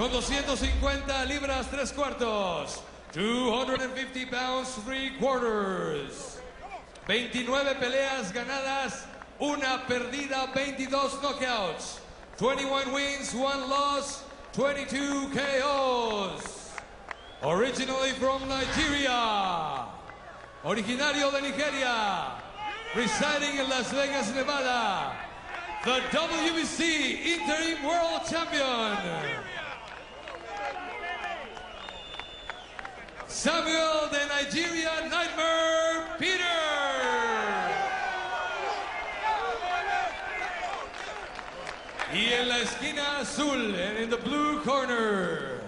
con 250 libras 3/4, 250 pounds 3/4. 29 peleas ganadas, una perdida, 22 knockouts, 21 wins, 1 loss, 22 KOs. Originally from Nigeria, originario de Nigeria, residing in Las Vegas, Nevada, the WBC Interim World Champion, Samuel the Nigerian Nightmare Peter. Y en la esquina azul, and in the blue corner,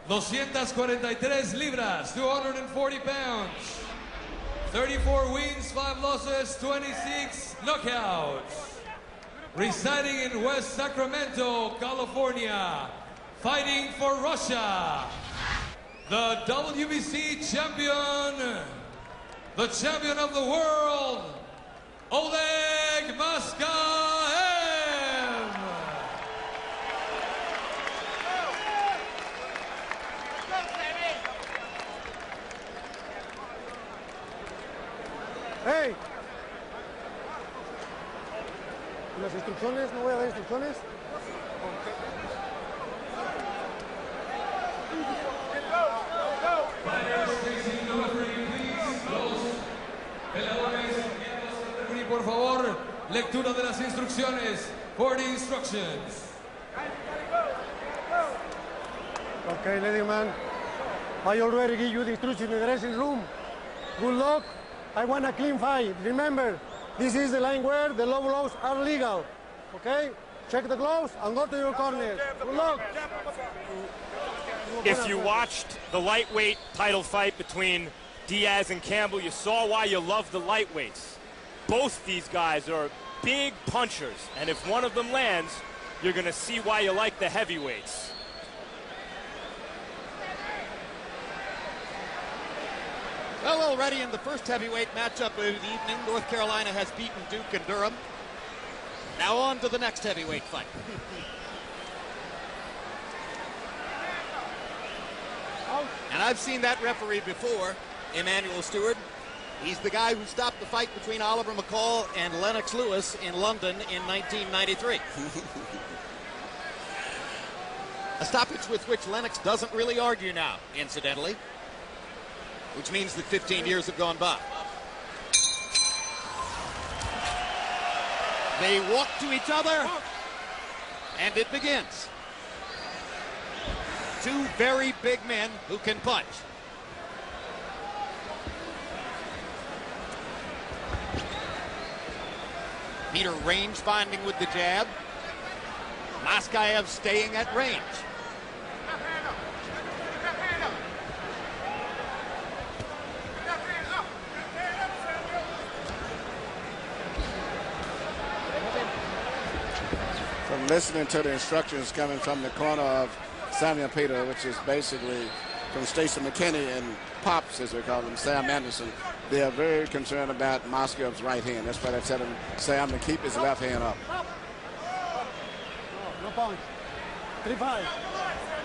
243 libras, 240 pounds, 34 wins, 5 losses, 26 knockouts. Residing in West Sacramento, California, fighting for Russia, the WBC champion, the champion of the world, Oleg Maskaev. ¡Hey! ¿Las instrucciones? ¿No voy a dar instrucciones? Por favor, lectura de las instrucciones. For the instructions. Okay, lady man. I already give you the instructions in the dressing room. Good luck. I want a clean fight. Remember, this is the line where the low blows are legal. Okay? Check the gloves and go to your corner. Good luck. If you watched the lightweight title fight between Diaz and Campbell, you saw why you love the lightweights. Both these guys are big punchers, and if one of them lands, you're going to see why you like the heavyweights. Well, already in the first heavyweight matchup of the evening, North Carolina has beaten Duke and Durham. Now on to the next heavyweight fight. And I've seen that referee before, Emmanuel Stewart. He's the guy who stopped the fight between Oliver McCall and Lennox Lewis in London in 1993. A stoppage with which Lennox doesn't really argue now, incidentally, which means that 15 years have gone by. They walk to each other, and it begins. Two very big men who can punch. Peter range finding with the jab. Maskaev staying at range. From listening to the instructions coming from the corner of Samuel Peter, which is basically from Stacey McKinney and Pops, as we call him, Sam Anderson, they are very concerned about Maskaev's right hand. That's why they're telling Sam to keep his left hand up. No punch. 3-5.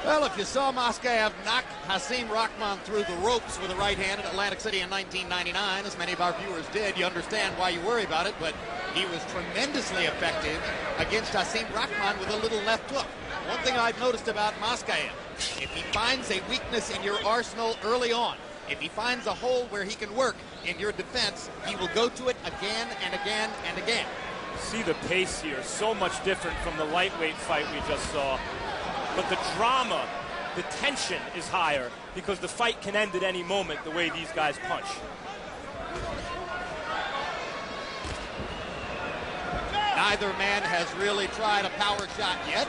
Well, if you saw Maskaev knock Hasim Rahman through the ropes with a right hand in Atlantic City in 1999, as many of our viewers did, you understand why you worry about it, but he was tremendously effective against Hasim Rahman with a little left hook. One thing I've noticed about Maskaev, if he finds a weakness in your arsenal early on, if he finds a hole where he can work in your defense, he will go to it again and again and again. See the pace here, so much different from the lightweight fight we just saw. But the drama, the tension is higher because the fight can end at any moment the way these guys punch. Neither man has really tried a power shot yet.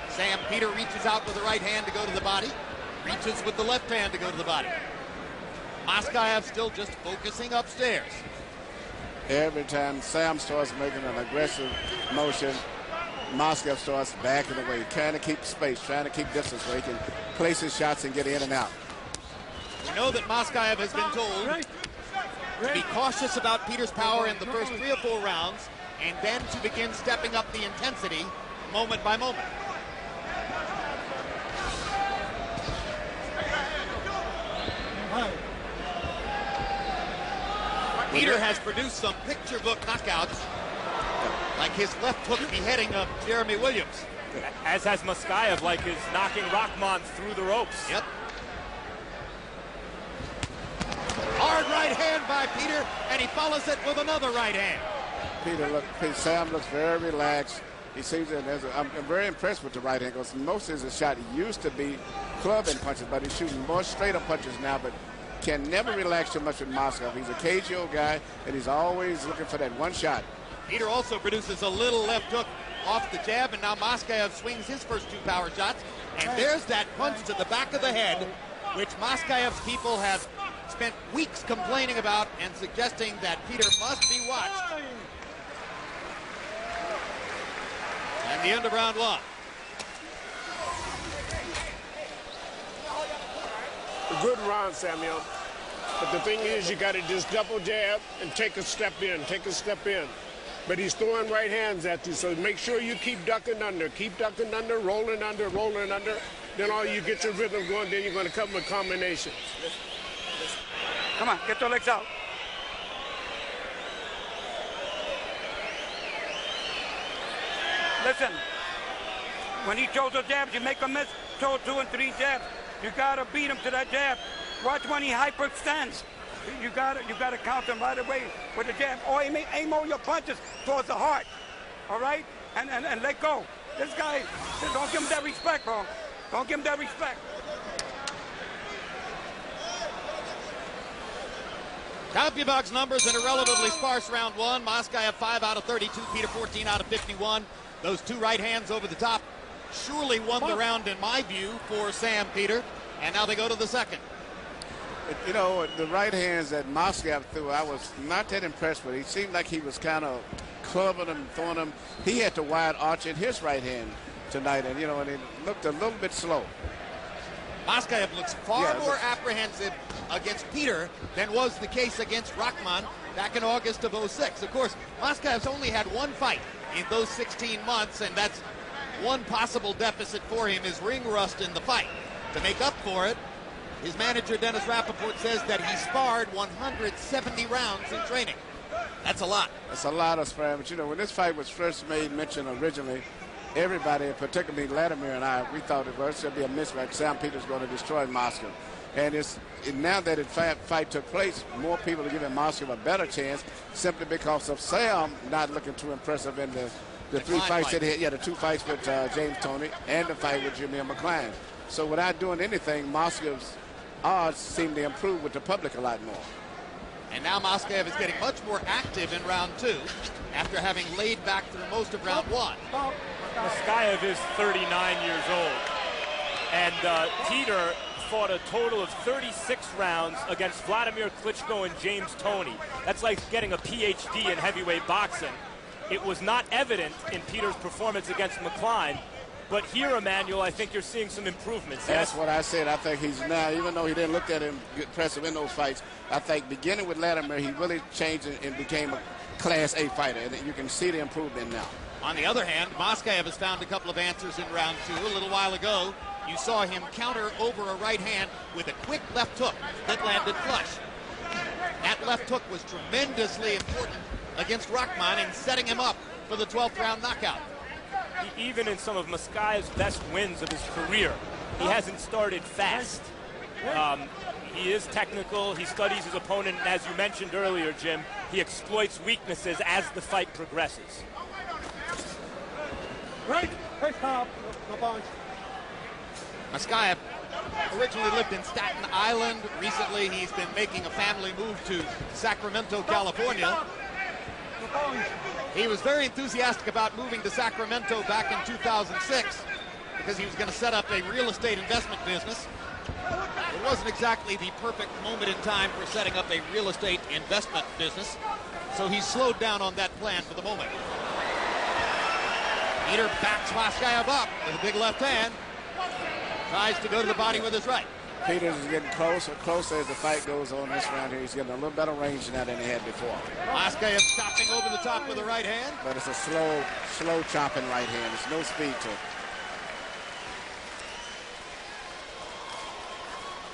Sam Peter reaches out with the right hand to go to the body, reaches with the left hand to go to the body. Maskaev still just focusing upstairs. Every time Sam starts making an aggressive motion, Maskaev starts backing away, trying to keep space, trying to keep distance where he can place his shots and get in and out. We know that Maskaev has been told to be cautious about Peter's power in the first 3 or 4 rounds, and then to begin stepping up the intensity moment by moment. Peter has produced some picture book knockouts, like his left hook beheading of Jeremy Williams. As has Maskaev, like his knocking Rahman through the ropes. Yep. Hard right hand by Peter, and he follows it with another right hand. Sam looks very relaxed. He seems that I'm very impressed with the right hand because most of his shot used to be clubbing punches, but he's shooting more straight-up punches now, but can never relax too much with Maskaev. He's a cagey guy, and he's always looking for that one shot. Peter also produces a little left hook off the jab, and now Maskaev swings his first 2 power shots, and there's that punch to the back of the head, which Maskaev's people have spent weeks complaining about and suggesting that Peter must be watched. And the end of round 1. A good round, Samuel. But the thing is, you got to just double jab and take a step in, But he's throwing right hands at you, so make sure you keep ducking under, rolling under. Then all you get your rhythm going, then you're going to come with combinations. Come on, get your legs out. Listen, when he throws those jabs, you make a miss, throw 2 and 3 jabs. You gotta beat him to that jab. Watch when he hyperextends. You gotta count him right away with the jab. Or aim all your punches towards the heart. All right? And let go. This guy, don't give him that respect, bro. Don't give him that respect. Count your box numbers in a relatively sparse round 1. Maskaev 5 out of 32, Peter 14 out of 51. Those 2 right hands over the top surely won the round in my view for Sam Peter. And now they go to the second. You know, the right hands that Maskaev threw, I was not that impressed with. He seemed like he was kind of clubbing them, throwing them. He had to wide arch in his right hand tonight, and, you know, and it looked a little bit slow. Maskaev looks far more apprehensive against Peter than was the case against Rahman back in August of 06. Of course, Maskaev's only had 1 fight in those 16 months, and that's one possible deficit for him is ring rust in the fight. To make up for it, his manager, Dennis Rappaport, says that he sparred 170 rounds in training. That's a lot. That's a lot of sparring. But, you know, when this fight was first made mention originally, everybody, particularly Vladimir and I, we thought it was going to be a mismatch. Sam Peter's going to destroy Maskaev. And now that the fight took place, more people are giving Maskaev a better chance simply because of Sam not looking too impressive in the 3 fights that he had. Yeah, the 2 fights with James Toney and the fight with Jimmy McClain. So without doing anything, Maskaev's odds seem to improve with the public a lot more. And now Maskaev is getting much more active in round 2 after having laid back through most of round 1. Maskaev is 39 years old. And Peter fought a total of 36 rounds against Vladimir Klitschko and James Toney. That's like getting a PhD in heavyweight boxing. It was not evident in Peter's performance against McClain. But here, Emmanuel, I think you're seeing some improvements. That's what I said. I think he's now, even though he didn't look at him impressive in those fights, I think beginning with Vladimir, he really changed and became a Class A fighter. And you can see the improvement now. On the other hand, Maskaev has found a couple of answers in round 2. A little while ago, you saw him counter over a right hand with a quick left hook that landed flush. That left hook was tremendously important against Rahman in setting him up for the 12th round knockout. Even in some of Maskaev's best wins of his career, he hasn't started fast. He is technical. He studies his opponent. And as you mentioned earlier, Jim, he exploits weaknesses as the fight progresses. Right. Hey, stop. No punch. Maskaev originally lived in Staten Island. Recently, he's been making a family move to Sacramento, California. He was very enthusiastic about moving to Sacramento back in 2006 because he was going to set up a real estate investment business. It wasn't exactly the perfect moment in time for setting up a real estate investment business, so he slowed down on that plan for the moment. Peter backs Maskaev up with a big left hand. Tries to go to the body with his right. Peters is getting closer as the fight goes on this round here. He's getting a little better range now than he had before. Maskaev chopping over the top with the right hand. But it's a slow chopping right hand. There's no speed to it.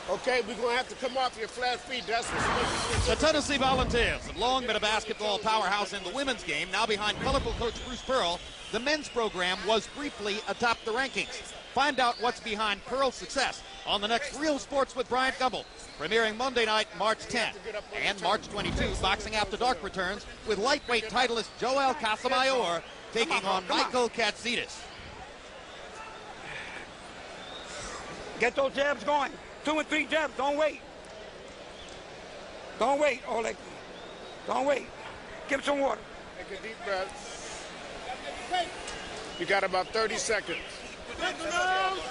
Okay, we're going to have to come off your flat feet. That's what's The Tennessee Volunteers have long been a basketball powerhouse in the women's game. Now behind colorful coach Bruce Pearl, the men's program was briefly atop the rankings. Find out what's behind Pearl's success on the next Real Sports with Bryant Gumbel, premiering Monday night, March 10th. And March 22, Boxing After Dark returns with lightweight titleist Joel Casamayor taking on Michael Katsidis. Get those jabs going. 2 and 3 jabs. Don't wait. Don't wait, Oleg. Don't wait. Give him some water. Take a deep breath. You got about 30 seconds.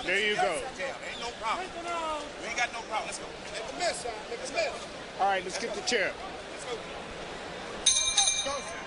There you go. Ain't no problem. We ain't got no problem. Let's go. Make a miss, son. Make a miss. All right, let's get the chair. Let's go.